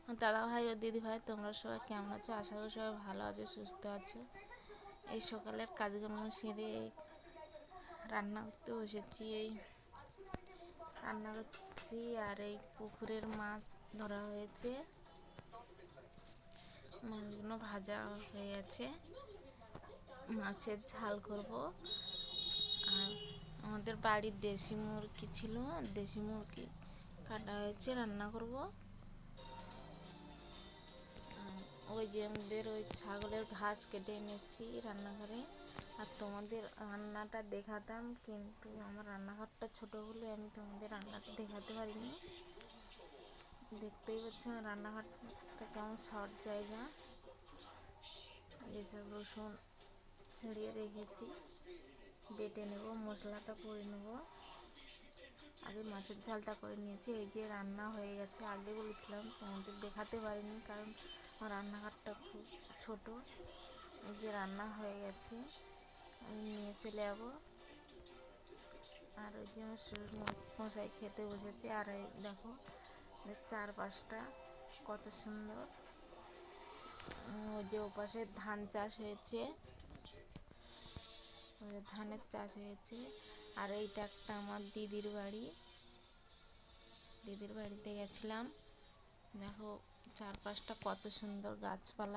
দাদা ভাই ও দিদি ভাই, তোমরা সবাই কেমন আছো? আশা করি সবাই ভালো আছো, সুস্থ আছো। এই সকালের কাজকর্ম সেরে রান্না করতে বসেছি। রান্না করছি আর এই পুকুরের মাছ ধরা হয়েছে, মাছগুলো ভাজা হয়ে গেছে। মাছের ঝাল করব। আর আমাদের বাড়ির দেশি মুরগি ছিল, দেশি মুরগি কাটা হয়েছে, রান্না করব। ওই যে আমাদের ওই ছাগলের ঘাস কেটে এনেছি রান্নাঘরে। আর তোমাদের রান্নাটা দেখাতাম, কিন্তু আমার রান্নাঘরটা ছোটো বলে আমি তোমাদের রান্নাটা দেখাতে পারিনি। দেখতেই পাচ্ছ রান্নাঘরটা কেমন শর্ট জায়গা। এসব রসুন ছাড়িয়ে রেখেছি, বেটে নেব, মশলাটা করে নেব। আগে মাছের ঝালটা করে নিয়েছি। এই যে রান্না হয়ে গেছে, আগে বলেছিলাম তোমাদের দেখাতে পারিনি কারণ আমার রান্নাঘরটা খুব ছোট। এই যে রান্না হয়ে গেছে, আমি নিয়ে চলে যাবো। আর ওই যে আমার শ্বশুর মশাই খেতে বসেছে। আর এই দেখো চারপাশটা কত সুন্দর। ওই যে ওপাশে ধান চাষ হয়েছে, ধানের চাষ হয়েছে। আর এইটা একটা আমার দিদির বাড়ি, দিদির বাড়িতে গেছিলাম। দেখো চারপাশটা কত সুন্দর গাছপালা।